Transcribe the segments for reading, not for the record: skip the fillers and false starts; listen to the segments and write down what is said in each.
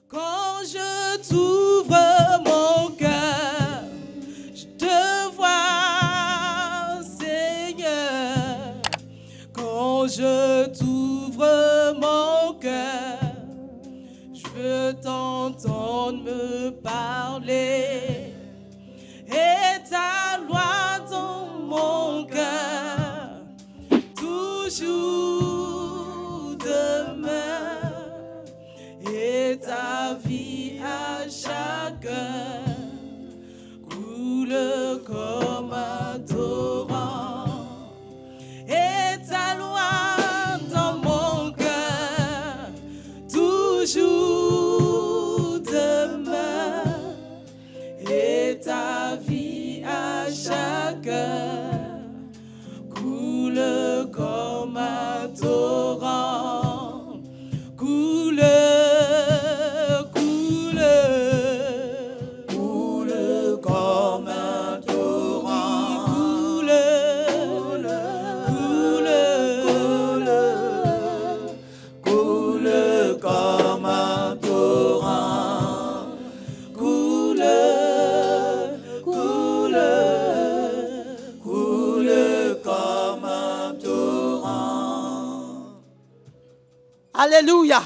Quand je t'ouvre mon cœur, je te vois, Seigneur. Quand je t'ouvre mon cœur, je veux t'entendre me parler. Et ta loi dans mon cœur, toujours demeure. Et ta vie à chaque heure coule comme un torrent. Et ta loi dans mon cœur, toujours demeure. Et ta vie à chaque heure coule comme un torrent. Coule, coule, coule comme un torrent. Coule, coule, coule, coule comme un torrent. Coule, coule, coule comme un torrent. Alléluia.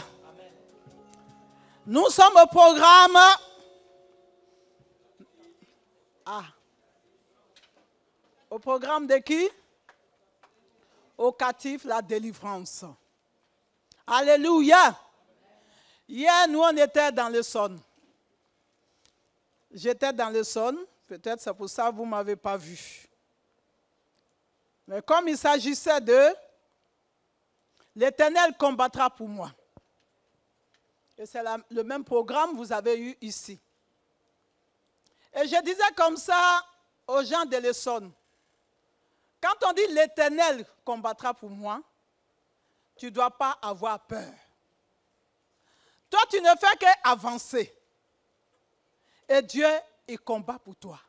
Nous sommes au programme. Au programme de qui? Au captif, la délivrance. Alléluia. Hier, nous, on était dans le Sonne. J'étais dans le Sonne. Peut-être c'est pour ça que vous ne m'avez pas vu. Mais comme il s'agissait de l'Éternel combattra pour moi. Et c'est le même programme que vous avez eu ici. Et je disais comme ça aux gens de l'Essonne. Quand on dit l'Éternel combattra pour moi, tu ne dois pas avoir peur. Toi, tu ne fais qu'avancer. Et Dieu, il combat pour toi.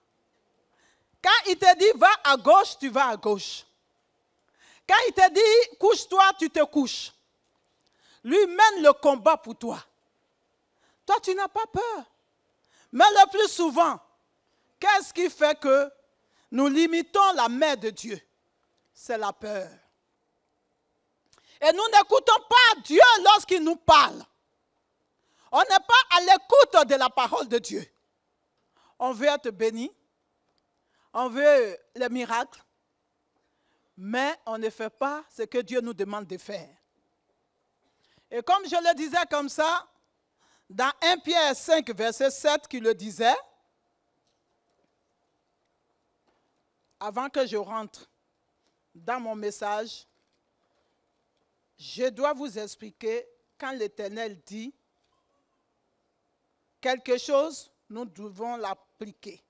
Quand il te dit va à gauche, tu vas à gauche. Quand il te dit couche-toi, tu te couches. Lui mène le combat pour toi. Toi, tu n'as pas peur. Mais le plus souvent, qu'est-ce qui fait que nous limitons la main de Dieu? C'est la peur. Et nous n'écoutons pas Dieu lorsqu'il nous parle. On n'est pas à l'écoute de la parole de Dieu. On veut être béni. On veut les miracles. Mais on ne fait pas ce que Dieu nous demande de faire. Et comme je le disais comme ça, dans 1 Pierre 5, verset 7, qui le disait, avant que je rentre dans mon message, je dois vous expliquer quand l'Éternel dit quelque chose, nous devons l'appliquer.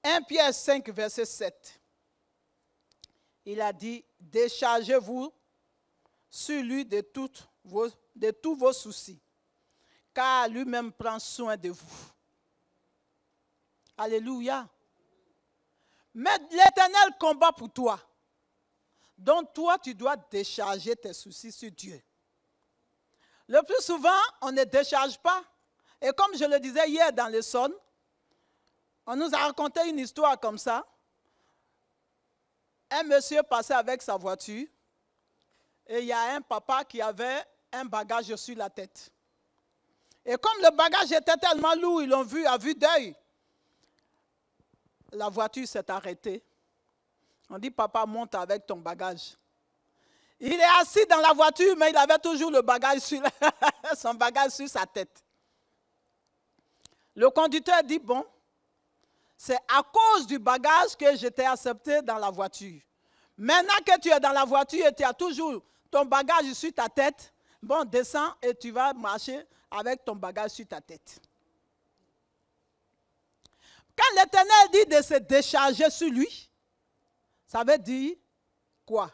1 Pierre 5, verset 7. Il a dit, déchargez-vous sur lui de tous vos soucis, car lui-même prend soin de vous. Alléluia. Mais l'Éternel combat pour toi. Donc toi, tu dois décharger tes soucis sur Dieu. Le plus souvent, on ne décharge pas. Et comme je le disais hier dans le Sonne, on nous a raconté une histoire comme ça. Un monsieur passait avec sa voiture et il y a un papa qui avait un bagage sur la tête. Et comme le bagage était tellement lourd, ils l'ont vu à vue d'œil. La voiture s'est arrêtée. On dit, papa, monte avec ton bagage. Il est assis dans la voiture, mais il avait toujours le bagage son bagage sur sa tête. Le conducteur dit, bon, c'est à cause du bagage que je t'ai accepté dans la voiture. Maintenant que tu es dans la voiture et tu as toujours ton bagage sur ta tête, bon, descends et tu vas marcher avec ton bagage sur ta tête. Quand l'Éternel dit de se décharger sur lui, ça veut dire quoi?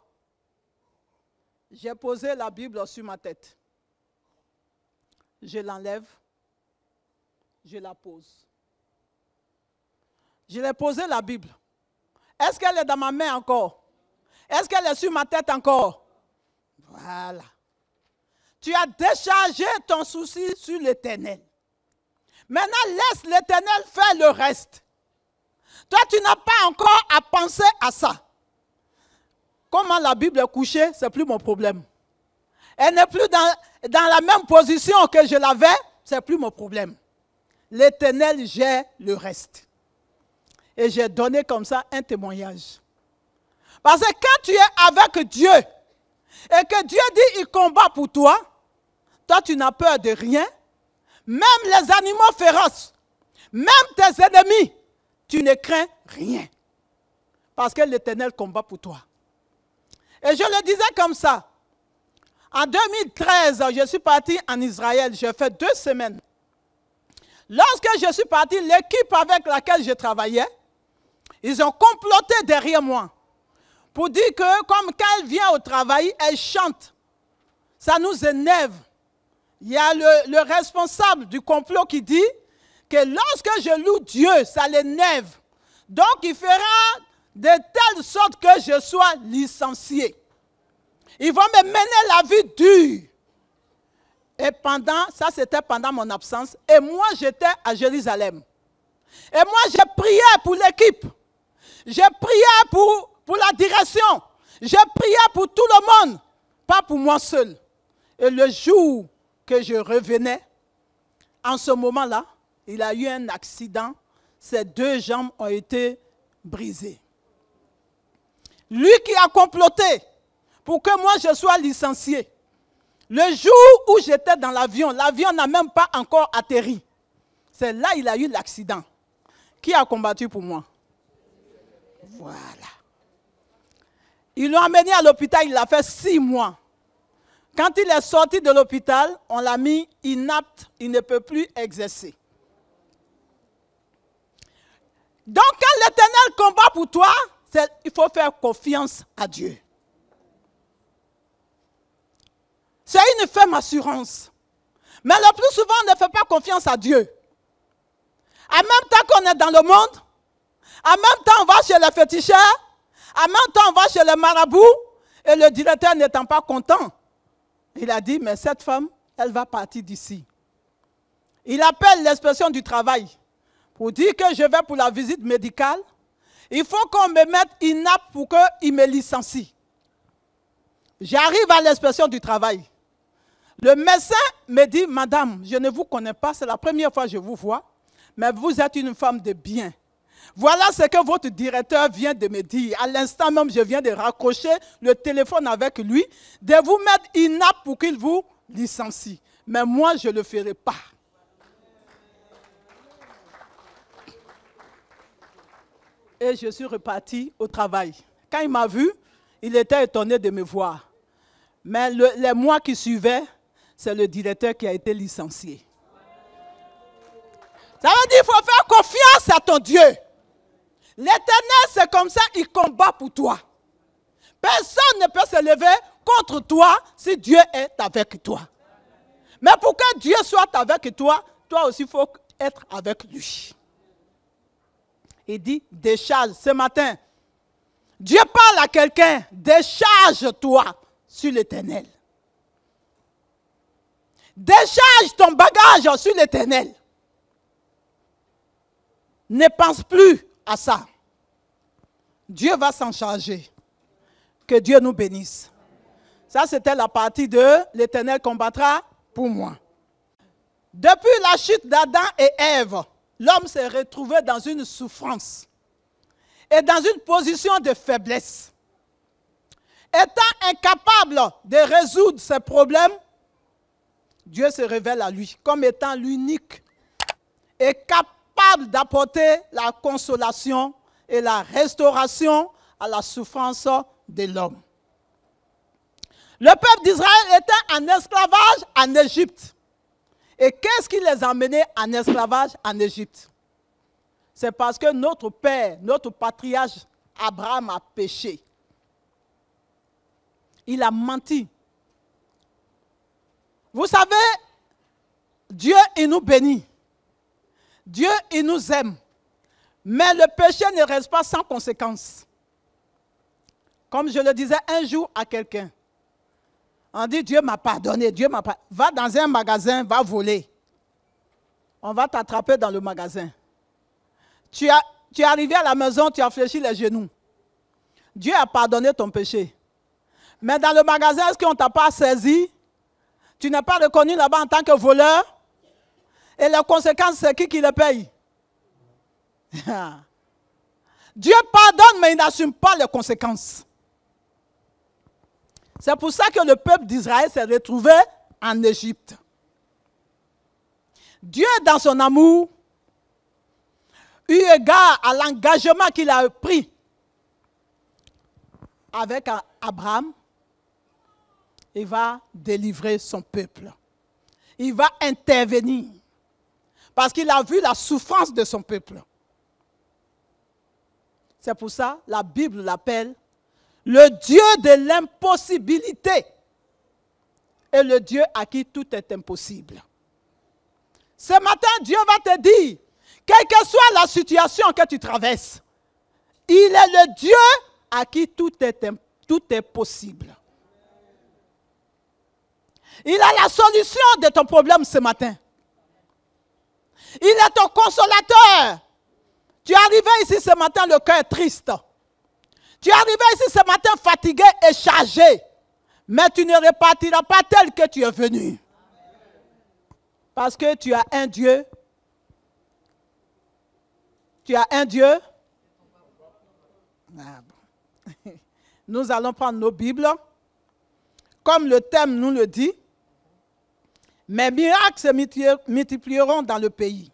J'ai posé la Bible sur ma tête. Je l'enlève, je la pose. Je l'ai posé la Bible. Est-ce qu'elle est dans ma main encore? Est-ce qu'elle est sur ma tête encore? Voilà. Tu as déchargé ton souci sur l'Éternel. Maintenant, laisse l'Éternel faire le reste. Toi, tu n'as pas encore à penser à ça. Comment la Bible est couchée, ce n'est plus mon problème. Elle n'est plus dans la même position que je l'avais, ce n'est plus mon problème. L'Éternel gère le reste. Et j'ai donné comme ça un témoignage. Parce que quand tu es avec Dieu, et que Dieu dit il combat pour toi, toi tu n'as peur de rien. Même les animaux féroces, même tes ennemis, tu ne crains rien. Parce que l'Éternel combat pour toi. Et je le disais comme ça. En 2013, je suis parti en Israël. J'ai fait 2 semaines. Lorsque je suis parti, l'équipe avec laquelle je travaillais, ils ont comploté derrière moi pour dire que comme quand elle vient au travail, elle chante. Ça nous énerve. Il y a le responsable du complot qui dit que lorsque je loue Dieu, ça l'énerve. Donc il fera de telle sorte que je sois licencié. Ils vont me mener la vie dure. Et ça c'était pendant mon absence. Et moi j'étais à Jérusalem. Et moi j'ai prié pour l'équipe. J'ai prié pour la direction. J'ai prié pour tout le monde. Pas pour moi seul. Et le jour que je revenais, en ce moment-là, il a eu un accident. Ses 2 jambes ont été brisées. Lui qui a comploté pour que moi je sois licencié. Le jour où j'étais dans l'avion n'a même pas encore atterri. C'est là qu'il a eu l'accident. Qui a combattu pour moi? Voilà. Ils l'ont amené à l'hôpital, il a fait 6 mois. Quand il est sorti de l'hôpital, on l'a mis inapte, il ne peut plus exercer. Donc quand l'Éternel combat pour toi, il faut faire confiance à Dieu. C'est une ferme assurance. Mais le plus souvent, on ne fait pas confiance à Dieu. En même temps qu'on est dans le monde, en même temps on va chez les féticheurs, en même temps on va chez les marabouts, et le directeur n'étant pas content, il a dit, mais cette femme, elle va partir d'ici. Il appelle l'inspection du travail pour dire que je vais pour la visite médicale. Il faut qu'on me mette inapte pour qu'il me licencie. J'arrive à l'inspection du travail. Le médecin me dit, madame, je ne vous connais pas, c'est la première fois que je vous vois, mais vous êtes une femme de bien. Voilà ce que votre directeur vient de me dire. À l'instant même, je viens de raccrocher le téléphone avec lui, de vous mettre inapte pour qu'il vous licencie. Mais moi, je ne le ferai pas. Et je suis reparti au travail. Quand il m'a vu, il était étonné de me voir. Mais les mois qui suivaient, c'est le directeur qui a été licencié. Ça veut dire qu'il faut faire confiance à ton Dieu. L'Éternel, c'est comme ça, il combat pour toi. Personne ne peut se lever contre toi si Dieu est avec toi. Mais pour que Dieu soit avec toi, toi aussi, il faut être avec lui. Il dit, décharge. Ce matin, Dieu parle à quelqu'un, décharge-toi sur l'Éternel. Décharge ton bagage sur l'Éternel. Ne pense plus à ça. Dieu va s'en charger. Que Dieu nous bénisse. Ça, c'était la partie de l'Éternel combattra pour moi. Depuis la chute d'Adam et Ève, l'homme s'est retrouvé dans une souffrance et dans une position de faiblesse. Étant incapable de résoudre ses problèmes, Dieu se révèle à lui comme étant l'unique et capable d'apporter la consolation et la restauration à la souffrance de l'homme. Le peuple d'Israël était en esclavage en Égypte. Et qu'est-ce qui les a amenés en esclavage en Égypte? C'est parce que notre père, notre patriarche Abraham a péché. Il a menti. Vous savez, Dieu, il nous bénit. Dieu, il nous aime. Mais le péché ne reste pas sans conséquence. Comme je le disais un jour à quelqu'un, On dit Dieu m'a pardonné, Dieu m'a pardonné. Va dans un magasin, va voler. On va t'attraper dans le magasin. Tu es arrivé à la maison, tu as fléchi les genoux. Dieu a pardonné ton péché. Mais dans le magasin, est-ce qu'on ne t'a pas saisi? Tu n'es pas reconnu là-bas en tant que voleur? Et les conséquences, c'est qui les paye? Dieu pardonne, mais il n'assume pas les conséquences. C'est pour ça que le peuple d'Israël s'est retrouvé en Égypte. Dieu, dans son amour, eu égard à l'engagement qu'il a pris avec Abraham, il va délivrer son peuple. Il va intervenir. Parce qu'il a vu la souffrance de son peuple. C'est pour ça que la Bible l'appelle le Dieu de l'impossibilité et le Dieu à qui tout est impossible. Ce matin, Dieu va te dire, quelle que soit la situation que tu traverses, il est le Dieu à qui tout est possible. Il a la solution de ton problème ce matin. Il est ton consolateur. Tu es arrivé ici ce matin, le cœur triste. Tu es arrivé ici ce matin fatigué et chargé. Mais tu ne repartiras pas tel que tu es venu. Parce que tu as un Dieu. Tu as un Dieu. Ah bon. Nous allons prendre nos Bibles. Comme le thème nous le dit. Mes miracles se multiplieront dans le pays.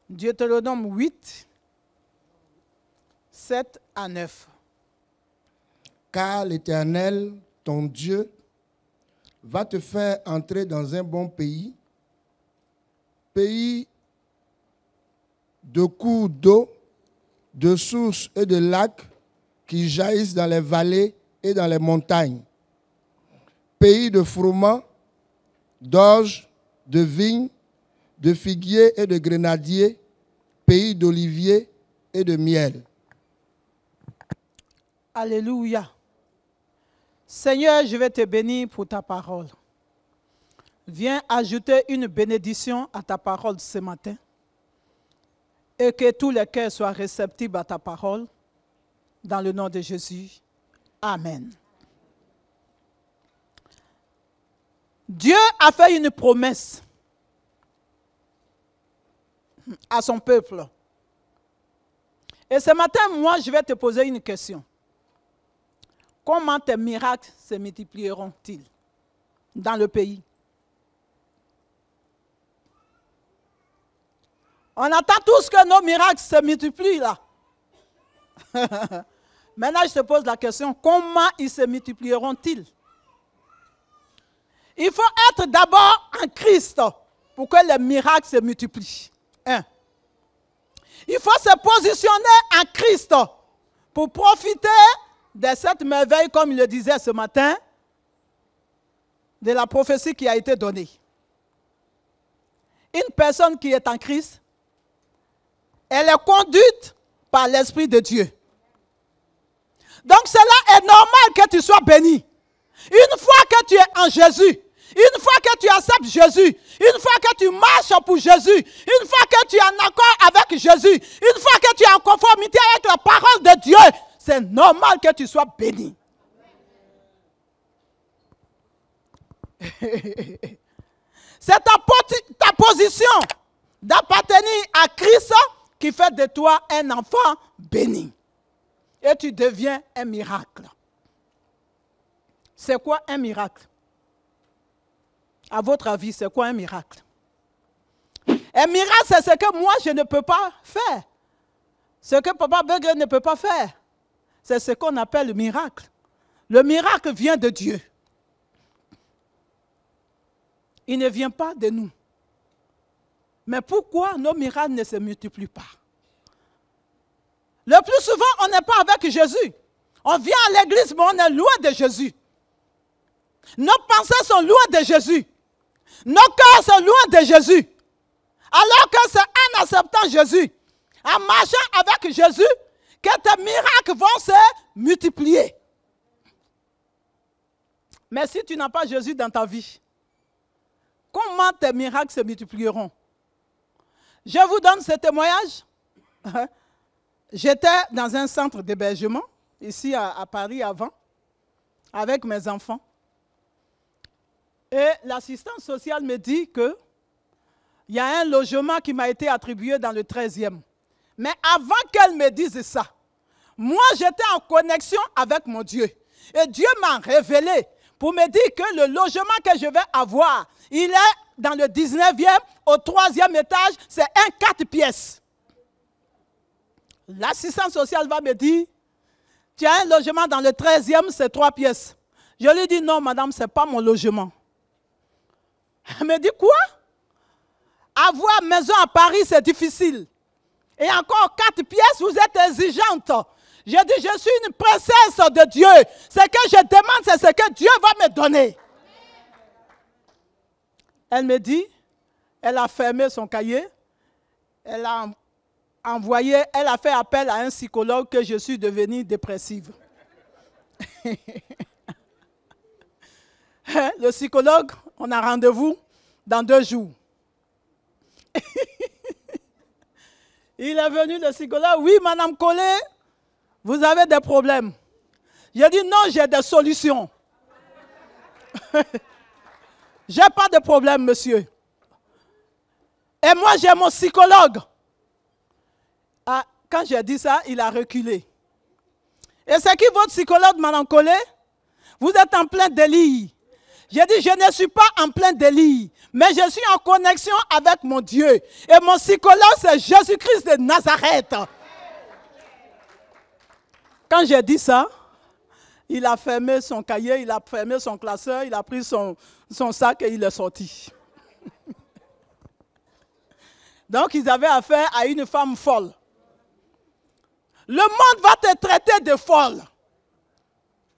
Deutéronome 8, 7 à 9. Car l'Éternel, ton Dieu, va te faire entrer dans un bon pays, pays de cours d'eau, de sources et de lacs qui jaillissent dans les vallées et dans les montagnes, pays de froment, d'orge, de vignes, de figuiers et de grenadiers, pays d'oliviers et de miel. Alléluia. Seigneur, je vais te bénir pour ta parole. Viens ajouter une bénédiction à ta parole ce matin et que tous les cœurs soient réceptifs à ta parole. Dans le nom de Jésus. Amen. Dieu a fait une promesse à son peuple. Et ce matin, moi, je vais te poser une question. Comment tes miracles se multiplieront-ils dans le pays? On attend tous que nos miracles se multiplient là. Maintenant, je te pose la question, comment ils se multiplieront-ils? Il faut être d'abord en Christ pour que les miracles se multiplient. Il faut se positionner en Christ pour profiter de cette merveille, comme il le disait ce matin, de la prophétie qui a été donnée. Une personne qui est en Christ, elle est conduite par l'Esprit de Dieu. Donc cela est normal que tu sois béni. Une fois que tu es en Jésus, une fois que tu acceptes Jésus, une fois que tu marches pour Jésus, une fois que tu es en accord avec Jésus, une fois que tu es en conformité avec la parole de Dieu, c'est normal que tu sois béni. C'est ta position d'appartenir à Christ qui fait de toi un enfant béni. Et tu deviens un miracle. C'est quoi un miracle? À votre avis, c'est quoi un miracle? Un miracle, c'est ce que moi, je ne peux pas faire. Ce que Papa Begré ne peut pas faire. C'est ce qu'on appelle le miracle. Le miracle vient de Dieu. Il ne vient pas de nous. Mais pourquoi nos miracles ne se multiplient pas? Le plus souvent, on n'est pas avec Jésus. On vient à l'église, mais on est loin de Jésus. Nos pensées sont loin de Jésus. Nos cœurs sont loin de Jésus. Alors que c'est en acceptant Jésus, en marchant avec Jésus, que tes miracles vont se multiplier. Mais si tu n'as pas Jésus dans ta vie, comment tes miracles se multiplieront? Je vous donne ce témoignage. J'étais dans un centre d'hébergement, ici à Paris avant, avec mes enfants. Et l'assistante sociale me dit qu'il y a un logement qui m'a été attribué dans le 13e. Mais avant qu'elle me dise ça, moi j'étais en connexion avec mon Dieu. Et Dieu m'a révélé pour me dire que le logement que je vais avoir, il est dans le 19e, au 3e étage, c'est un 4 pièces. L'assistante sociale va me dire, tu as un logement dans le 13e, c'est 3 pièces. Je lui dis, non madame, ce n'est pas mon logement. Elle me dit, quoi? Avoir maison à Paris, c'est difficile. Et encore 4 pièces, vous êtes exigeante. Je dis, je suis une princesse de Dieu. Ce que je demande, c'est ce que Dieu va me donner. Elle me dit, elle a fermé son cahier, elle a envoyé, elle a fait appel à un psychologue que je suis devenue dépressive. Le psychologue, on a rendez-vous dans 2 jours. Il est venu, le psychologue, oui, Madame Collet, vous avez des problèmes. J'ai dit, non, j'ai des solutions. Je n'ai pas de problème, monsieur. Et moi, j'ai mon psychologue. Ah, quand j'ai dit ça, il a reculé. Et c'est qui votre psychologue, Madame Collet? Vous êtes en plein délire. J'ai dit, je ne suis pas en plein délire, mais je suis en connexion avec mon Dieu. Et mon psychologue, c'est Jésus-Christ de Nazareth. Quand j'ai dit ça, il a fermé son cahier, il a fermé son classeur, il a pris son sac et il est sorti. Donc, ils avaient affaire à une femme folle. Le monde va te traiter de folle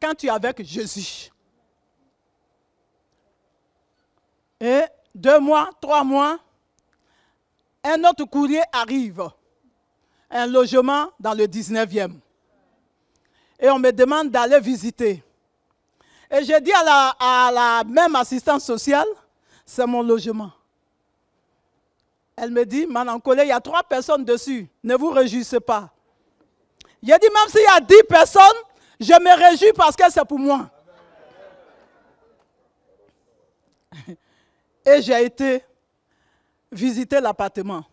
quand tu es avec Jésus. Et 2 mois, 3 mois, un autre courrier arrive. Un logement dans le 19e. Et on me demande d'aller visiter. Et j'ai dit à la même assistante sociale, c'est mon logement. Elle me dit, Madame Collet, il y a 3 personnes dessus, ne vous réjouissez pas. J'ai dit, même s'il y a 10 personnes, je me réjouis parce que c'est pour moi. Et j'ai été visiter l'appartement.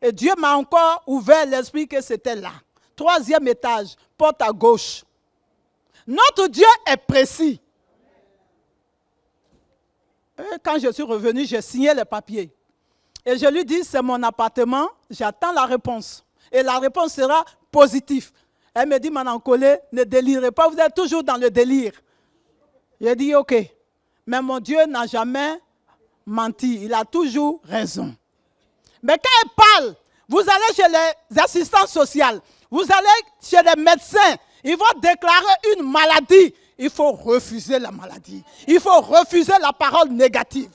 Et Dieu m'a encore ouvert l'esprit que c'était là. 3e étage, porte à gauche. Notre Dieu est précis. Et quand je suis revenu, j'ai signé les papiers. Et je lui dis, c'est mon appartement, j'attends la réponse. Et la réponse sera positive. Elle me dit, Madame Collet, ne délirez pas, vous êtes toujours dans le délire. J'ai dit, ok. Mais mon Dieu n'a jamais menti, il a toujours raison. Mais quand il parle, vous allez chez les assistants sociaux, vous allez chez les médecins, ils vont déclarer une maladie. Il faut refuser la maladie. Il faut refuser la parole négative.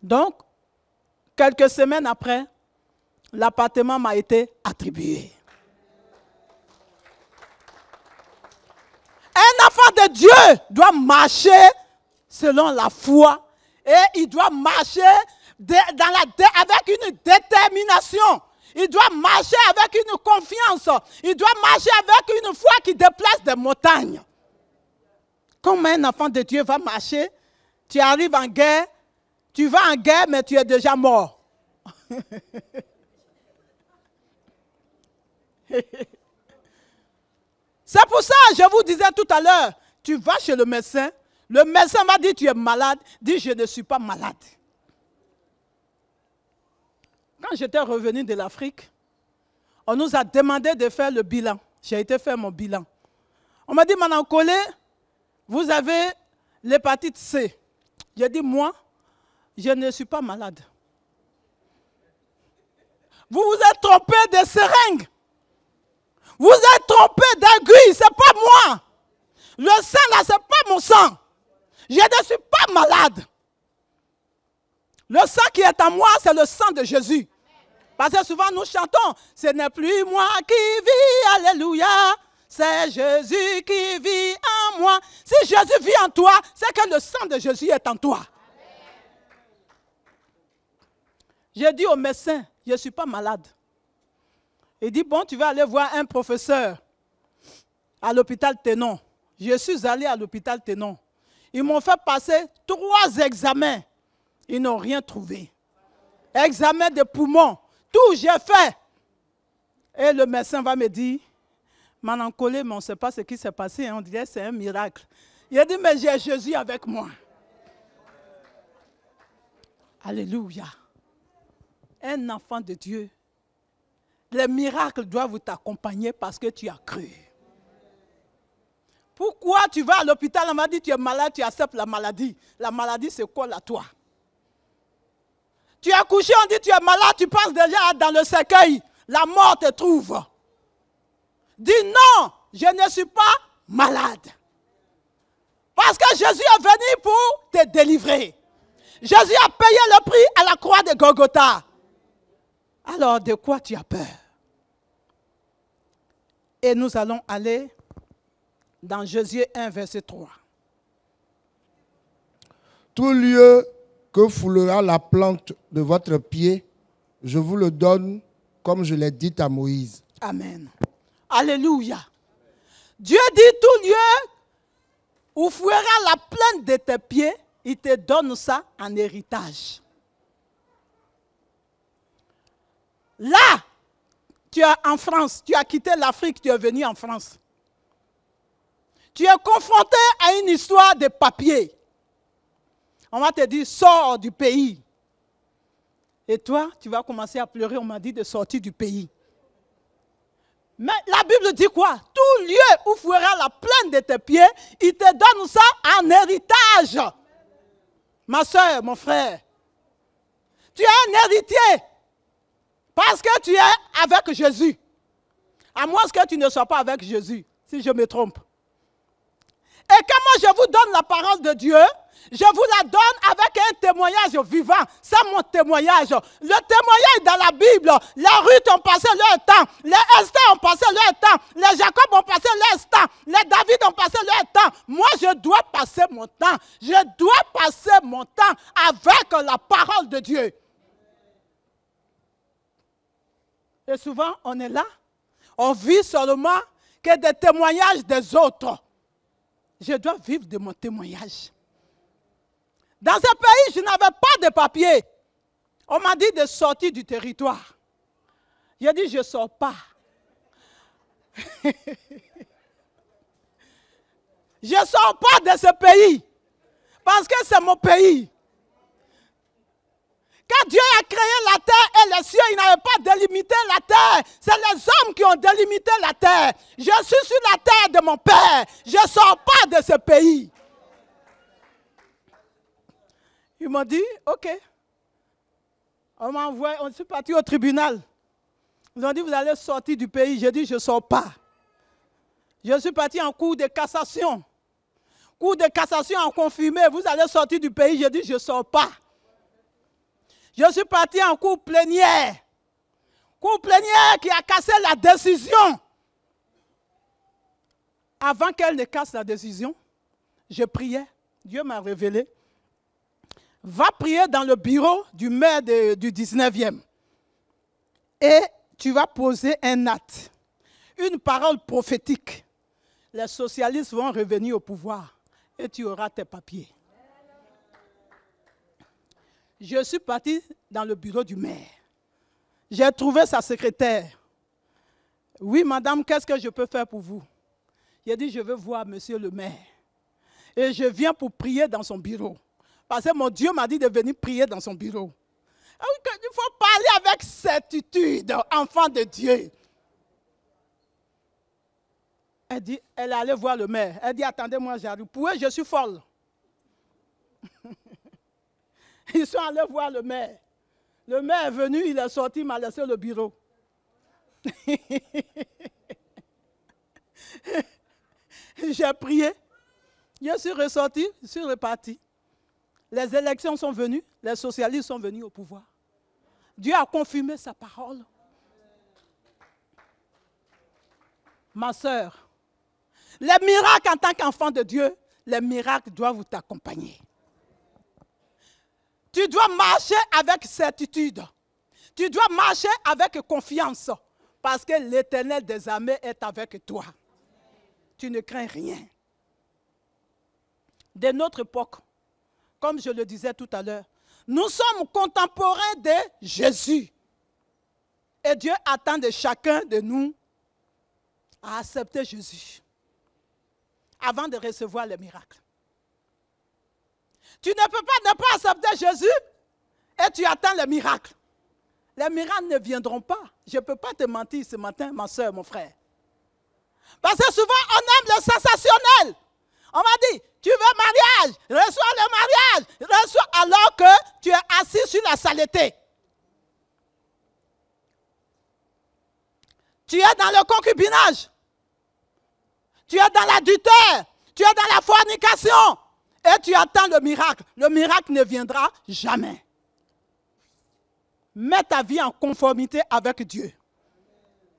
Donc, quelques semaines après, l'appartement m'a été attribué. Un enfant de Dieu doit marcher selon la foi et il doit marcher avec une détermination. Il doit marcher avec une confiance. Il doit marcher avec une foi qui déplace des montagnes. Comment un enfant de Dieu va marcher? Tu arrives en guerre, tu vas en guerre, mais tu es déjà mort. C'est pour ça, je vous disais tout à l'heure, tu vas chez le médecin m'a dit, tu es malade. Dis, je ne suis pas malade. Quand j'étais revenu de l'Afrique, on nous a demandé de faire le bilan. J'ai été faire mon bilan. On m'a dit, Madame Collet, vous avez l'hépatite C. J'ai dit, moi, je ne suis pas malade. Vous vous êtes trompé de seringue. Vous êtes trompé d'aiguille, ce n'est pas moi. Le sang là, ce n'est pas mon sang. Je ne suis pas malade. Le sang qui est en moi, c'est le sang de Jésus. Parce que souvent nous chantons, ce n'est plus moi qui vis, alléluia. C'est Jésus qui vit en en moi. Si Jésus vit en toi, c'est que le sang de Jésus est en toi. J'ai dit au médecin, je ne suis pas malade. Il dit, bon, tu vas aller voir un professeur à l'hôpital Tenon. Je suis allé à l'hôpital Tenon. Ils m'ont fait passer 3 examens. Ils n'ont rien trouvé. Examen de poumons. Tout j'ai fait. Et le médecin va me dire, m'en encolé, mais on ne sait pas ce qui s'est passé. On dirait que c'est un miracle. Il a dit, mais j'ai Jésus avec moi. Alléluia. Un enfant de Dieu, les miracles doivent t'accompagner parce que tu as cru. Pourquoi tu vas à l'hôpital, on m'a dit tu es malade, tu acceptes la maladie. La maladie se colle à toi. Tu es couché, on dit tu es malade, tu passes déjà dans le cercueil. La mort te trouve. Dis non, je ne suis pas malade. Parce que Jésus est venu pour te délivrer. Jésus a payé le prix à la croix de Golgotha. Alors, de quoi tu as peur? Et nous allons aller dans Josué 1, verset 3. Tout lieu que foulera la plante de votre pied, je vous le donne comme je l'ai dit à Moïse. Amen. Alléluia. Dieu dit tout lieu où fouillera la plante de tes pieds, il te donne ça en héritage. Là, tu es en France, tu as quitté l'Afrique, tu es venu en France. Tu es confronté à une histoire de papier. On va te dire, sors du pays. Et toi, tu vas commencer à pleurer, on m'a dit de sortir du pays. Mais la Bible dit quoi? Tout lieu où fouillera la plante de tes pieds, il te donne ça en héritage. Ma soeur, mon frère, tu es un héritier parce que tu es avec Jésus. À moins que tu ne sois pas avec Jésus, si je me trompe. Et comment je vous donne la parole de Dieu? Je vous la donne avec un témoignage vivant. C'est mon témoignage. Le témoignage dans la Bible. Les Ruth ont passé leur temps. Les Esther ont passé leur temps. Les Jacob ont passé leur temps. Les David ont passé leur temps. Moi, je dois passer mon temps. Je dois passer mon temps avec la parole de Dieu. Et souvent, on est là. On vit seulement que des témoignages des autres. Je dois vivre de mon témoignage. Dans ce pays, je n'avais pas de papier. On m'a dit de sortir du territoire. J'ai dit, je ne sors pas. Je ne sors pas de ce pays. Parce que c'est mon pays. Quand Dieu a créé la terre et les cieux, il n'avait pas délimité la terre. C'est les hommes qui ont délimité la terre. Je suis sur la terre de mon père. Je ne sors pas de ce pays. Ils m'ont dit, ok. On m'a envoyé, on est parti au tribunal. Ils ont dit, vous allez sortir du pays. J'ai dit, je ne sors pas. Je suis parti en cour de cassation. Cour de cassation a confirmé, vous allez sortir du pays. J'ai dit, je ne sors pas. Je suis parti en cour plénière. Cour plénière qui a cassé la décision. Avant qu'elle ne casse la décision, je priais. Dieu m'a révélé. Va prier dans le bureau du maire du 19e. Et tu vas poser un acte. Une parole prophétique. Les socialistes vont revenir au pouvoir. Et tu auras tes papiers. Je suis parti dans le bureau du maire. J'ai trouvé sa secrétaire. Oui, madame, qu'est-ce que je peux faire pour vous? J'ai dit, je veux voir monsieur le maire. Et je viens pour prier dans son bureau. Parce que mon Dieu m'a dit de venir prier dans son bureau. Il faut parler avec certitude, enfant de Dieu. Elle dit, elle est allée voir le maire. Elle dit, attendez-moi, j'arrive. Pour eux, je suis folle. Ils sont allés voir le maire. Le maire est venu, il est sorti, il m'a laissé le bureau. J'ai prié. Je suis ressorti, je suis reparti. Les élections sont venues, les socialistes sont venus au pouvoir. Dieu a confirmé sa parole. Ma sœur, Les miracles en tant qu'enfant de Dieu, les miracles doivent t'accompagner. Tu dois marcher avec certitude. Tu dois marcher avec confiance. Parce que l'Éternel des armées est avec toi. Tu ne crains rien. De notre époque, comme je le disais tout à l'heure, nous sommes contemporains de Jésus. Et Dieu attend de chacun de nous à accepter Jésus avant de recevoir les miracles. Tu ne peux pas ne pas accepter Jésus et tu attends les miracles. Les miracles ne viendront pas. Je ne peux pas te mentir ce matin, ma soeur, mon frère. Parce que souvent, on aime le sensationnel. On m'a dit, tu veux mariage, reçois le mariage, reçois alors que tu es assis sur la saleté. Tu es dans le concubinage. Tu es dans l'adultère. Tu es dans la fornication. Et tu attends le miracle. Le miracle ne viendra jamais. Mets ta vie en conformité avec Dieu.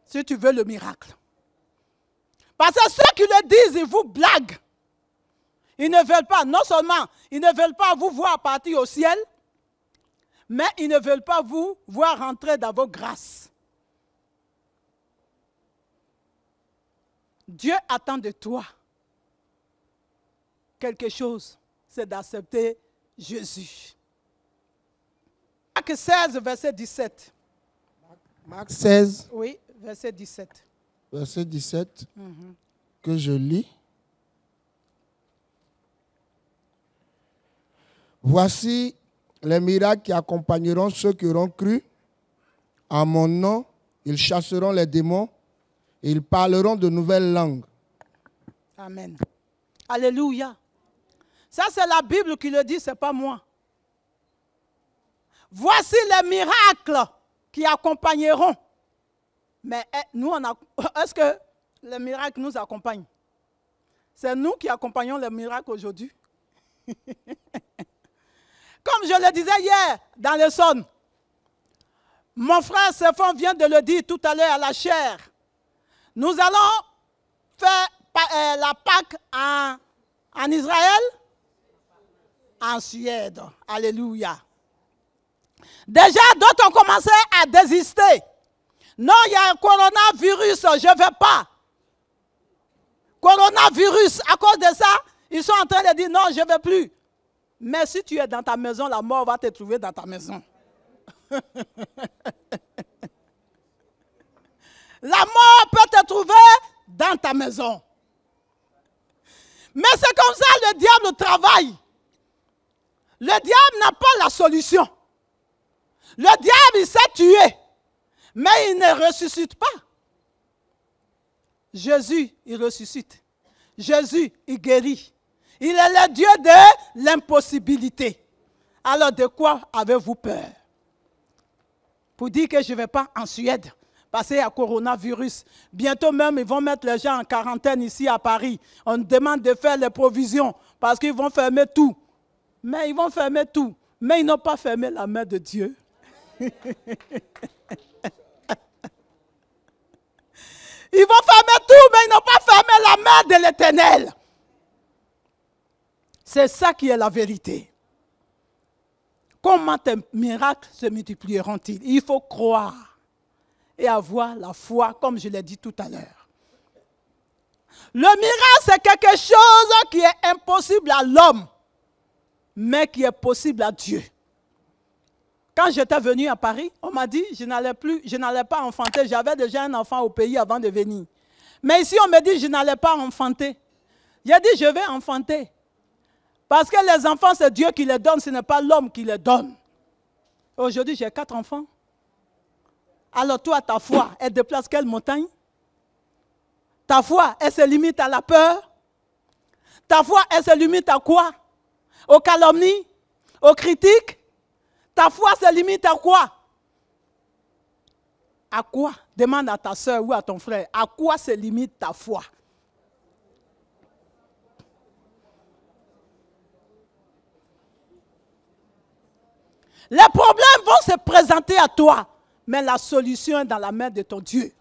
Si tu veux le miracle. Parce que ceux qui le disent, ils vous blaguent. Ils ne veulent pas, non seulement, ils ne veulent pas vous voir partir au ciel, mais ils ne veulent pas vous voir rentrer dans vos grâces. Dieu attend de toi quelque chose, c'est d'accepter Jésus. Marc 16, verset 17. Marc 16. Oui, verset 17. Verset 17, que je lis. Voici les miracles qui accompagneront ceux qui auront cru. En mon nom, ils chasseront les démons et ils parleront de nouvelles langues. Amen. Alléluia. Ça, c'est la Bible qui le dit, ce n'est pas moi. Voici les miracles qui accompagneront. Mais nous, est-ce que les miracles nous accompagnent? C'est nous qui accompagnons les miracles aujourd'hui. Comme je le disais hier dans le son, mon frère Stéphane vient de le dire tout à l'heure à la chaire. Nous allons faire la Pâque en Israël, en Suède. Alléluia. Déjà, d'autres ont commencé à désister. Non, il y a un coronavirus, je ne vais pas. Coronavirus, à cause de ça, ils sont en train de dire non, je ne vais plus. Mais si tu es dans ta maison, la mort va te trouver dans ta maison. La mort peut te trouver dans ta maison. Mais c'est comme ça le diable travaille. Le diable n'a pas la solution. Le diable, il sait tuer. Mais il ne ressuscite pas. Jésus, il ressuscite. Jésus, il guérit. Il est le Dieu de l'impossibilité. Alors de quoi avez-vous peur? Pour dire que je ne vais pas en Suède, parce qu'il y a coronavirus. Bientôt même, ils vont mettre les gens en quarantaine ici à Paris. On demande de faire les provisions, parce qu'ils vont fermer tout. Mais ils vont fermer tout. Mais ils n'ont pas fermé la main de Dieu. Ils vont fermer tout, mais ils n'ont pas fermé la main de l'Éternel. C'est ça qui est la vérité. Comment tes miracles se multiplieront-ils? Il faut croire et avoir la foi, comme je l'ai dit tout à l'heure. Le miracle, c'est quelque chose qui est impossible à l'homme, mais qui est possible à Dieu. Quand j'étais venu à Paris, on m'a dit je n'allais pas enfanter. J'avais déjà un enfant au pays avant de venir. Mais ici, on me dit je n'allais pas enfanter. J'ai dit je vais enfanter. Parce que les enfants, c'est Dieu qui les donne, ce n'est pas l'homme qui les donne. Aujourd'hui, j'ai 4 enfants. Alors toi, ta foi, elle déplace quelle montagne? Ta foi, elle se limite à la peur? Ta foi, elle se limite à quoi? Aux calomnies? Aux critiques? Ta foi se limite à quoi? À quoi? Demande à ta soeur ou à ton frère. À quoi se limite ta foi? Les problèmes vont se présenter à toi, mais la solution est dans la main de ton Dieu.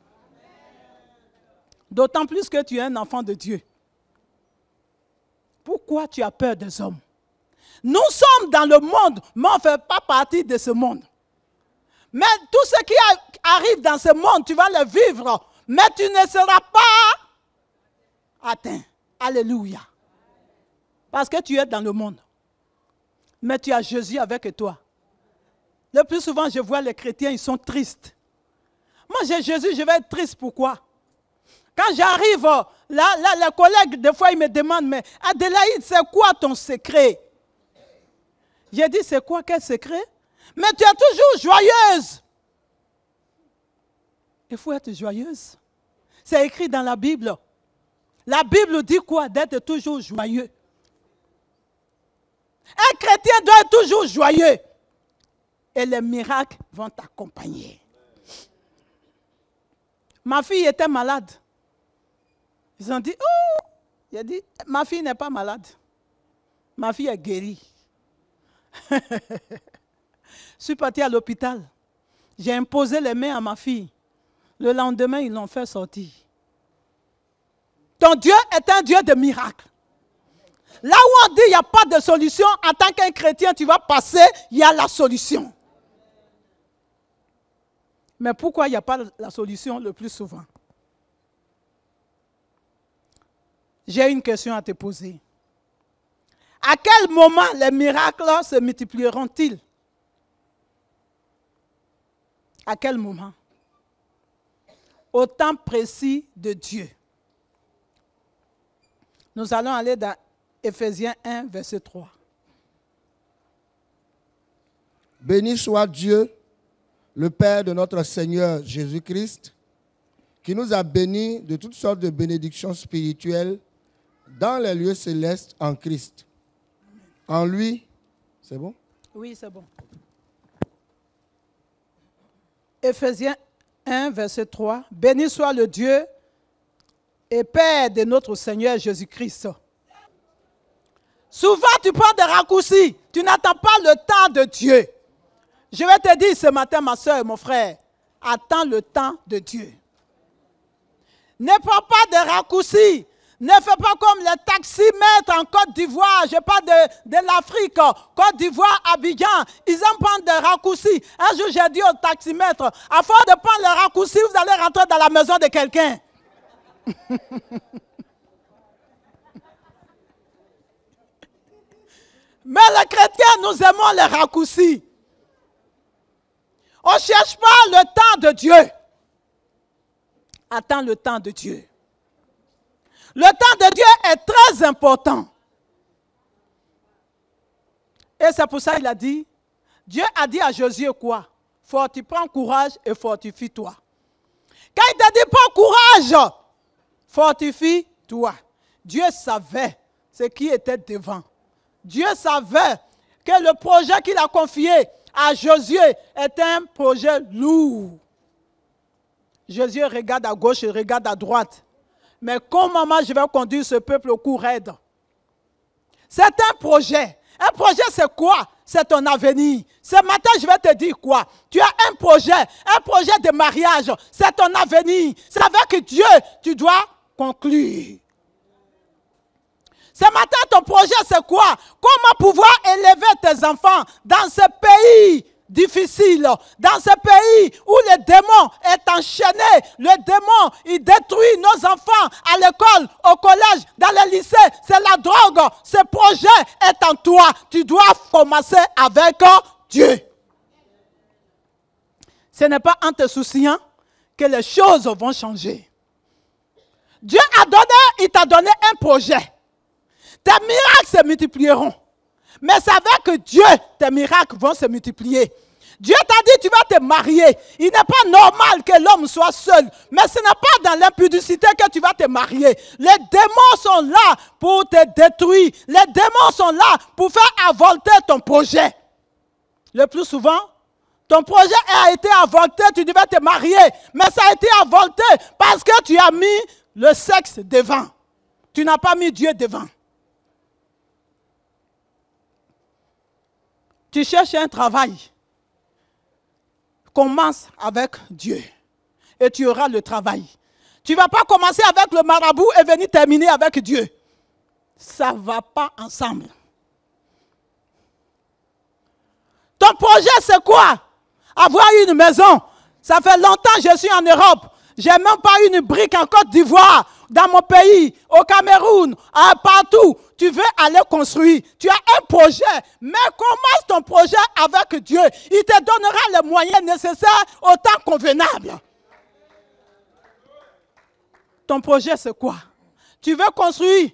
D'autant plus que tu es un enfant de Dieu. pourquoi tu as peur des hommes? Nous sommes dans le monde, mais on ne fait pas partie de ce monde. Mais tout ce qui arrive dans ce monde, tu vas le vivre, mais tu ne seras pas atteint. Alléluia. Parce que tu es dans le monde. Mais tu as Jésus avec toi. Le plus souvent, je vois les chrétiens, ils sont tristes. Moi, j'ai Jésus, je vais être triste. Pourquoi? Quand j'arrive, là, les collègues, des fois, ils me demandent, mais Adélaïde, c'est quoi ton secret? J'ai dit, c'est quoi, quel secret? Mais tu es toujours joyeuse. Il faut être joyeuse. C'est écrit dans la Bible. La Bible dit quoi? D'être toujours joyeux. Un chrétien doit être toujours joyeux. Et les miracles vont t'accompagner. Ma fille était malade. Ils ont dit, oh! Il a dit, ma fille n'est pas malade. Ma fille est guérie. Je suis partie à l'hôpital. J'ai imposé les mains à ma fille. Le lendemain, ils l'ont fait sortir. Ton Dieu est un Dieu de miracles. Là où on dit qu'il n'y a pas de solution, en tant qu'un chrétien, tu vas passer, il y a la solution. Mais pourquoi il n'y a pas la solution le plus souvent? J'ai une question à te poser. À quel moment les miracles se multiplieront-ils? À quel moment? Au temps précis de Dieu. Nous allons aller dans Éphésiens 1, verset 3. Béni soit Dieu, le Père de notre Seigneur Jésus-Christ, qui nous a bénis de toutes sortes de bénédictions spirituelles dans les lieux célestes en Christ. En lui, c'est bon? Oui, c'est bon. Éphésiens 1, verset 3. Béni soit le Dieu et Père de notre Seigneur Jésus-Christ. Souvent, tu prends des raccourcis. Tu n'attends pas le temps de Dieu. Je vais te dire ce matin, ma soeur et mon frère, attends le temps de Dieu. Ne prends pas de raccourcis. Ne fais pas comme les taximètres en Côte d'Ivoire. Je parle de l'Afrique, Côte d'Ivoire, Abidjan. Ils aiment prendre des raccourcis. Un jour, j'ai dit au taximètre, à force de prendre les raccourcis, vous allez rentrer dans la maison de quelqu'un. Mais les chrétiens, nous aimons les raccourcis. On ne cherche pas le temps de Dieu. Attends le temps de Dieu. Le temps de Dieu est très important. Et c'est pour ça qu'il a dit, Dieu a dit à Josué quoi? Prends courage et fortifie-toi. Quand il t'a dit prends courage, fortifie-toi. Dieu savait ce qui était devant. Dieu savait que le projet qu'il a confié à Josué était un projet lourd. Josué regarde à gauche et regarde à droite. Mais comment moi je vais conduire ce peuple au cou raide? C'est un projet. Un projet c'est quoi? C'est ton avenir. Ce matin je vais te dire quoi? Tu as un projet de mariage. C'est ton avenir. C'est avec Dieu tu dois conclure. Ce matin, ton projet, c'est quoi? Comment pouvoir élever tes enfants dans ce pays difficile, dans ce pays où le démon est enchaîné. Le démon, il détruit nos enfants à l'école, au collège, dans le lycée. C'est la drogue. Ce projet est en toi. Tu dois commencer avec Dieu. Ce n'est pas en te souciant que les choses vont changer. Dieu a donné, il t'a donné un projet. Tes miracles se multiplieront. Mais c'est avec Dieu, tes miracles vont se multiplier. Dieu t'a dit, tu vas te marier. Il n'est pas normal que l'homme soit seul. Mais ce n'est pas dans l'impudicité que tu vas te marier. Les démons sont là pour te détruire. Les démons sont là pour faire avorter ton projet. Le plus souvent, ton projet a été avorté, tu devais te marier. Mais ça a été avorté parce que tu as mis le sexe devant. Tu n'as pas mis Dieu devant. Tu cherches un travail. Commence avec Dieu. Et tu auras le travail. Tu ne vas pas commencer avec le marabout et venir terminer avec Dieu. Ça ne va pas ensemble. Ton projet, c'est quoi? Avoir une maison. Ça fait longtemps que je suis en Europe. Je n'ai même pas une brique en Côte d'Ivoire, dans mon pays, au Cameroun, partout. Tu veux aller construire. Tu as un projet. Mais commence ton projet avec Dieu. Il te donnera les moyens nécessaires au temps convenable. Ton projet, c'est quoi? Tu veux construire.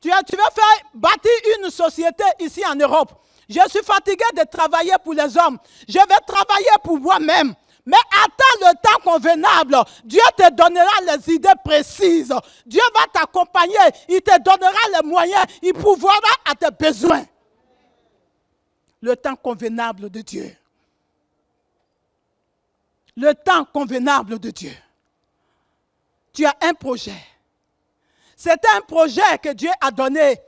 Tu veux faire bâtir une société ici en Europe. Je suis fatigué de travailler pour les hommes. Je vais travailler pour moi-même. Mais attends le temps convenable. Dieu te donnera les idées précises. Dieu va t'accompagner. Il te donnera les moyens. Il pourvoira à tes besoins. Le temps convenable de Dieu. Le temps convenable de Dieu. Tu as un projet. C'est un projet que Dieu a donné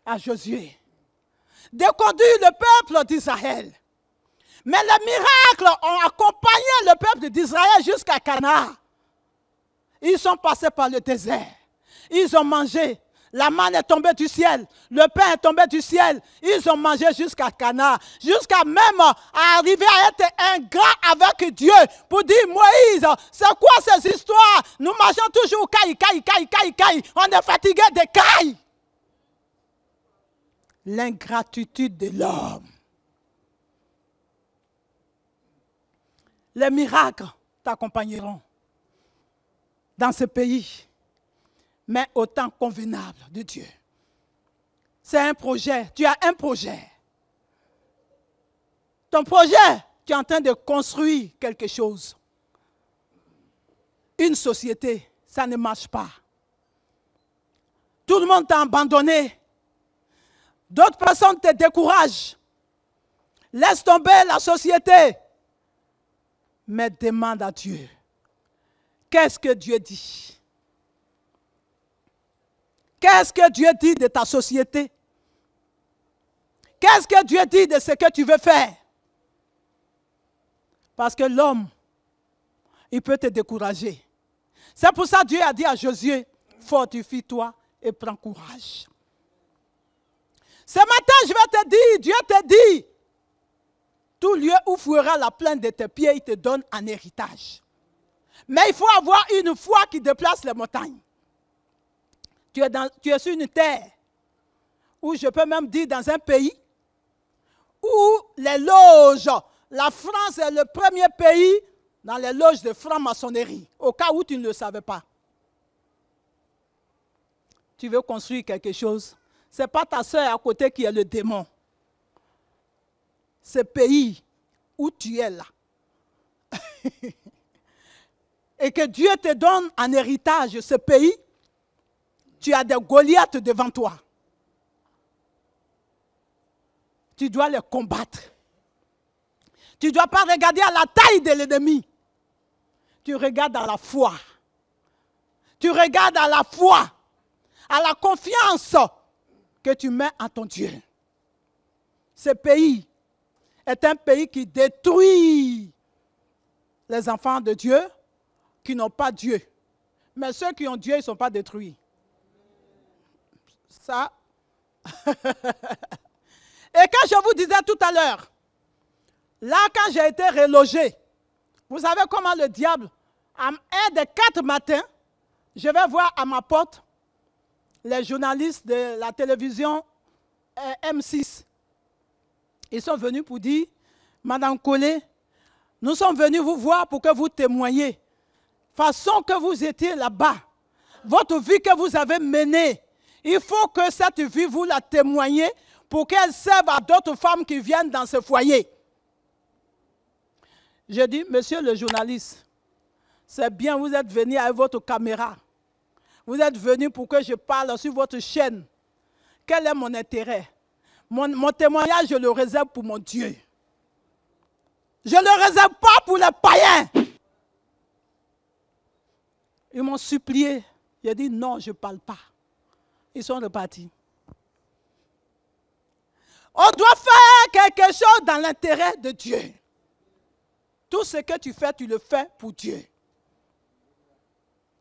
à Josué. De conduire le peuple d'Israël. Mais les miracles ont accompagné le peuple d'Israël jusqu'à Canaan. Ils sont passés par le désert. Ils ont mangé. La manne est tombée du ciel. Le pain est tombé du ciel. Ils ont mangé jusqu'à Canaan. Jusqu'à même arriver à être ingrat avec Dieu. Pour dire, Moïse, c'est quoi ces histoires? Nous mangeons toujours caille. On est fatigué de caille. L'ingratitude de l'homme. Les miracles t'accompagneront dans ce pays, mais au temps convenable de Dieu. C'est un projet. Tu as un projet. Ton projet, tu es en train de construire quelque chose. Une société, ça ne marche pas. Tout le monde t'a abandonné. D'autres personnes te découragent. Laisse tomber la société. Mais demande à Dieu. Qu'est-ce que Dieu dit? Qu'est-ce que Dieu dit de ta société? Qu'est-ce que Dieu dit de ce que tu veux faire? Parce que l'homme, il peut te décourager. C'est pour ça que Dieu a dit à Josué, fortifie-toi et prends courage. Ce matin, je vais te dire, Dieu te dit, tout lieu où fouillera la plainte de tes pieds, il te donne un héritage. Mais il faut avoir une foi qui déplace les montagnes. Tu es sur une terre, où je peux même dire dans un pays, où les loges, la France est le premier pays dans les loges de franc-maçonnerie, au cas où tu ne le savais pas. Tu veux construire quelque chose, ce n'est pas ta soeur à côté qui est le démon. Ce pays où tu es là. Et que Dieu te donne en héritage ce pays, tu as des Goliaths devant toi. Tu dois les combattre. Tu ne dois pas regarder à la taille de l'ennemi. Tu regardes à la foi. Tu regardes à la foi, à la confiance que tu mets en ton Dieu. Ce pays est un pays qui détruit les enfants de Dieu qui n'ont pas Dieu. Mais ceux qui ont Dieu, ils ne sont pas détruits. Ça. Et quand je vous disais tout à l'heure, là quand j'ai été relogé, vous savez comment le diable, à 1 des 4 matins, je vais voir à ma porte les journalistes de la télévision M6. Ils sont venus pour dire, Madame Collet, nous sommes venus vous voir pour que vous témoigniez. Façon que vous étiez là-bas, votre vie que vous avez menée, il faut que cette vie, vous la témoignez pour qu'elle serve à d'autres femmes qui viennent dans ce foyer. Je dis, monsieur le journaliste, c'est bien, vous êtes venu avec votre caméra. Vous êtes venu pour que je parle sur votre chaîne. Quel est mon intérêt? Mon témoignage, je le réserve pour mon Dieu. Je ne le réserve pas pour les païens. Ils m'ont supplié. J'ai dit non, je ne parle pas. Ils sont repartis. On doit faire quelque chose dans l'intérêt de Dieu. Tout ce que tu fais, tu le fais pour Dieu.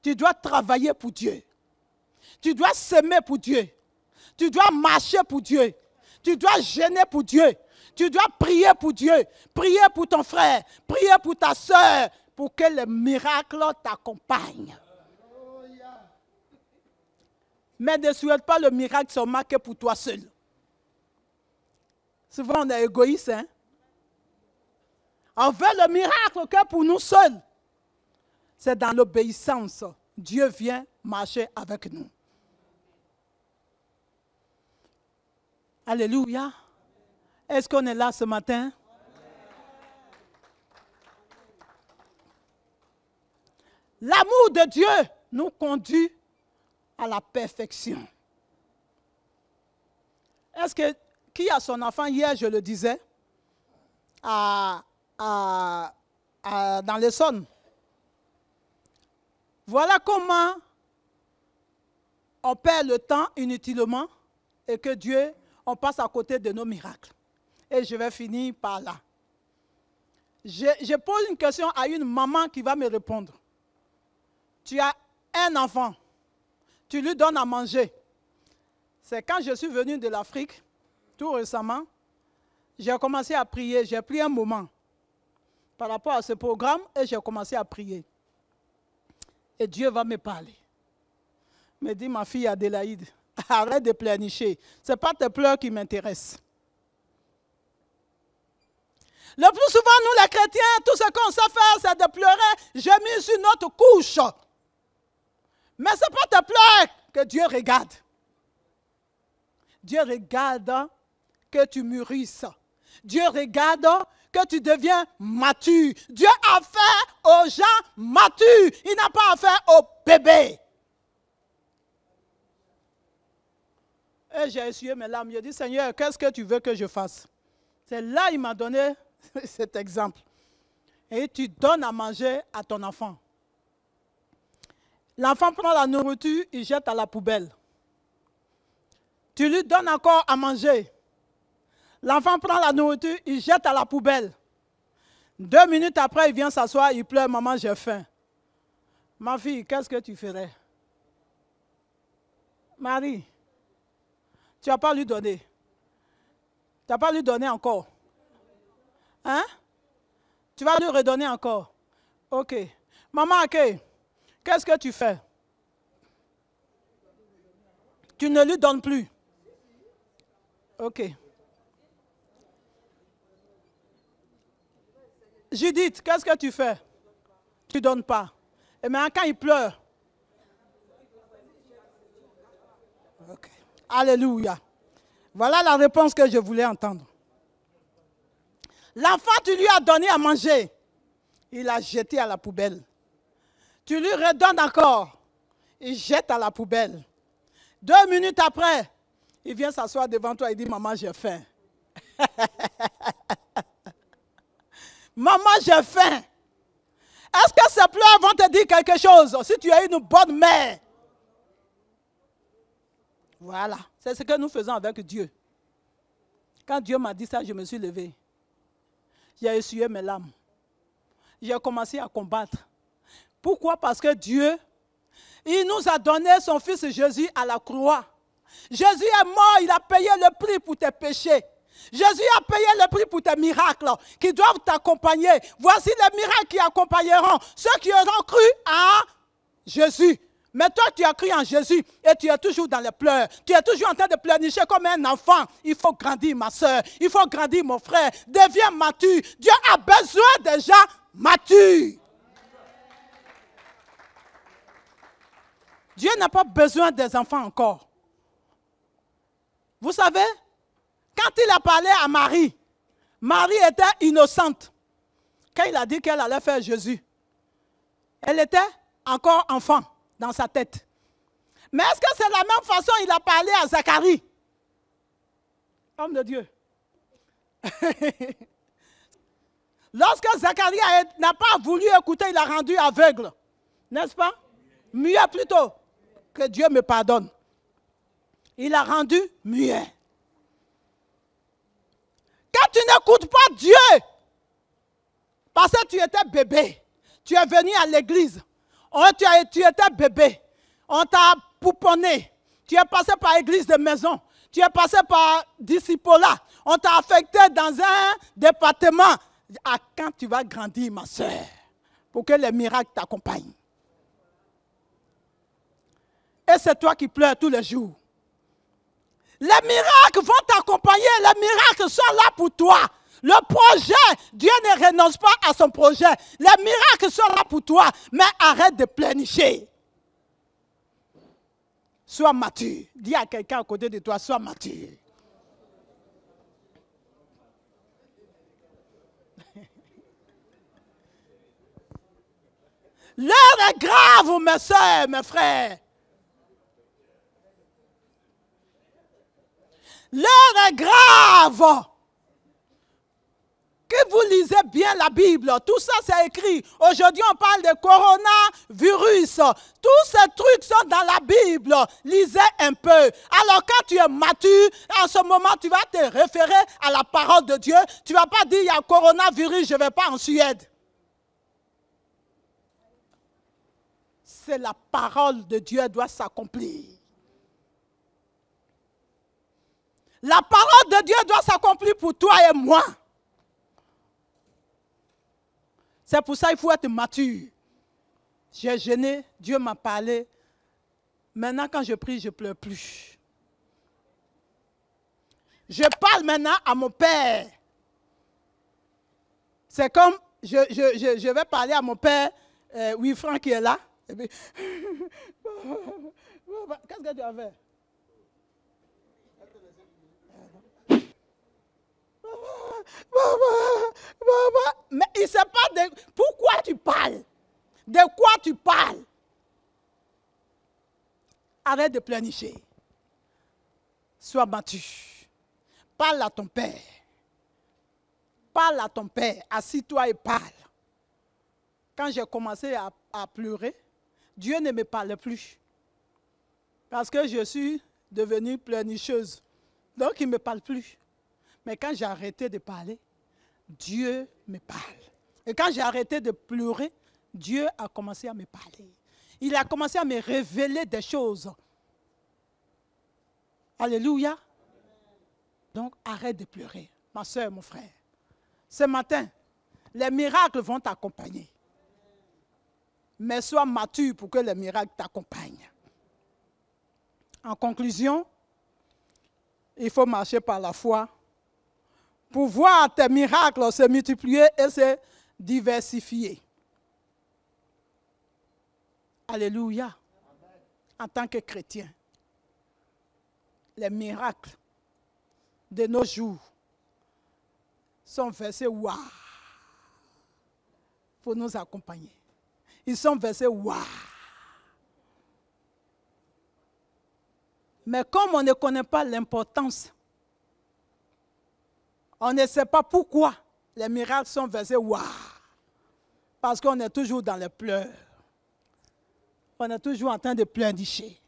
Tu dois travailler pour Dieu. Tu dois s'aimer pour Dieu. Tu dois marcher pour Dieu. Tu dois jeûner pour Dieu. Tu dois prier pour Dieu. Prier pour ton frère. Prier pour ta soeur. Pour que les miracles t'accompagnent. Mais ne souhaite pas le miracle seulement que pour toi seul. Souvent, on est égoïste. Hein? On veut le miracle que pour nous seuls. C'est dans l'obéissance. Dieu vient marcher avec nous. Alléluia. Est-ce qu'on est là ce matin? L'amour de Dieu nous conduit à la perfection. Est-ce que qui a son enfant hier, je le disais, dans l'Essonne? Voilà comment on perd le temps inutilement et que Dieu, on passe à côté de nos miracles. Et je vais finir par là. Je pose une question à une maman qui va me répondre. Tu as un enfant, tu lui donnes à manger. C'est quand je suis venu de l'Afrique, tout récemment, j'ai commencé à prier. J'ai pris un moment par rapport à ce programme et j'ai commencé à prier. Et Dieu va me parler. Il me dit, ma fille Adélaïde, arrête de pleurnicher. Ce n'est pas tes pleurs qui m'intéressent. Le plus souvent, nous les chrétiens, tout ce qu'on sait faire, c'est de pleurer. J'ai mis sur notre couche. Mais ce n'est pas tes pleurs que Dieu regarde. Dieu regarde que tu mûrisses. Dieu regarde que tu deviens mature. Dieu a fait aux gens matures. Il n'a pas affaire aux bébés. Et j'ai essuyé mes larmes. Je dis, Seigneur, qu'est-ce que tu veux que je fasse? C'est là qu'il m'a donné cet exemple. Et tu donnes à manger à ton enfant. L'enfant prend la nourriture, il jette à la poubelle. Tu lui donnes encore à manger. L'enfant prend la nourriture, il jette à la poubelle. 2 minutes après, il vient s'asseoir, il pleure, maman, j'ai faim. Ma fille, qu'est-ce que tu ferais? Marie, tu n'as pas lui donné. Tu n'as pas lui donné encore. Hein? Tu vas lui redonner encore. Ok. Maman, ok. Qu'est-ce que tu fais? Tu ne lui donnes plus. Ok. Judith, qu'est-ce que tu fais? Tu ne donnes pas. Et maintenant, quand il pleure. Ok. Alléluia. Voilà la réponse que je voulais entendre. L'enfant, tu lui as donné à manger. Il a jeté à la poubelle. Tu lui redonnes encore. Il jette à la poubelle. 2 minutes après, il vient s'asseoir devant toi et dit, maman, j'ai faim. Maman, j'ai faim. Est-ce que ces pleurs vont te dire quelque chose si tu es une bonne mère? Voilà, c'est ce que nous faisons avec Dieu. Quand Dieu m'a dit ça, je me suis levée. J'ai essuyé mes larmes. J'ai commencé à combattre. Pourquoi? Parce que Dieu, il nous a donné son fils Jésus à la croix. Jésus est mort, il a payé le prix pour tes péchés. Jésus a payé le prix pour tes miracles qui doivent t'accompagner. Voici les miracles qui accompagneront ceux qui auront cru en Jésus. Mais toi, tu as cru en Jésus et tu es toujours dans les pleurs. Tu es toujours en train de pleurnicher comme un enfant. Il faut grandir, ma soeur. Il faut grandir, mon frère. Deviens mature. Dieu a besoin de gens matures. Dieu n'a pas besoin des enfants encore. Vous savez, quand il a parlé à Marie, Marie était innocente. Quand il a dit qu'elle allait faire Jésus, elle était encore enfant dans sa tête. Mais est-ce que c'est la même façon qu'il a parlé à Zacharie? Homme de Dieu. Lorsque Zacharie n'a pas voulu écouter, il a rendu aveugle. N'est-ce pas? Muet plutôt. Que Dieu me pardonne. Il a rendu muet. Quand tu n'écoutes pas Dieu, parce que tu étais bébé, tu es venu à l'église, tu étais bébé, On t'a pouponné. Tu es passé par église de maison. Tu es passé par discipolat. On t'a affecté dans un département. À quand tu vas grandir, ma soeur, pour que les miracles t'accompagnent? Et c'est toi qui pleures tous les jours. Les miracles vont t'accompagner. Les miracles sont là pour toi. Le projet, Dieu ne renonce pas à son projet. Les miracles sont là pour toi. Mais arrête de pleurnicher. Sois mature. Dis à quelqu'un à côté de toi, sois mature. L'heure est grave, mes soeurs, mes frères. L'heure est grave. Que vous lisez bien la Bible. Tout ça, c'est écrit. Aujourd'hui, on parle de coronavirus. Tous ces trucs sont dans la Bible. Lisez un peu. Alors, quand tu es mature, en ce moment, tu vas te référer à la parole de Dieu. Tu ne vas pas dire, il y a coronavirus, je ne vais pas en Suède. C'est la parole de Dieu doit s'accomplir. La parole de Dieu doit s'accomplir pour toi et moi. C'est pour ça qu'il faut être mature. J'ai jeûné, Dieu m'a parlé. Maintenant, quand je prie, je ne pleure plus. Je parle maintenant à mon Père. C'est comme, je vais parler à mon Père, Wilfran qui est là. Et puis, qu'est-ce que tu as fait? Mais il ne sait pas de pourquoi tu parles. De quoi tu parles? Arrête de pleurnicher. Sois mature. Parle à ton Père. Parle à ton Père. Assis-toi et parle. Quand j'ai commencé à pleurer, Dieu ne me parlait plus. Parce que je suis devenue pleurnicheuse. Donc il ne me parle plus. Mais quand j'ai arrêté de parler, Dieu me parle. Et quand j'ai arrêté de pleurer, Dieu a commencé à me parler. Il a commencé à me révéler des choses. Alléluia. Donc arrête de pleurer, ma soeur, mon frère. Ce matin, les miracles vont t'accompagner. Mais sois mature pour que les miracles t'accompagnent. En conclusion, il faut marcher par la foi pour voir tes miracles se multiplier et se diversifier. Alléluia. En tant que chrétien, les miracles de nos jours sont versés waouh pour nous accompagner. Ils sont versés waouh. Mais comme on ne connaît pas l'importance, on ne sait pas pourquoi les miracles sont versés waouh. Parce qu'on est toujours dans les pleurs. On est toujours en train de pleurnicher.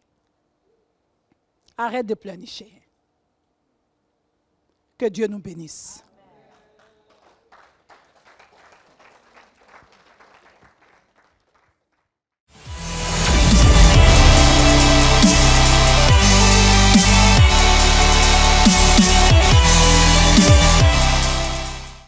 Arrête de pleurnicher. Que Dieu nous bénisse.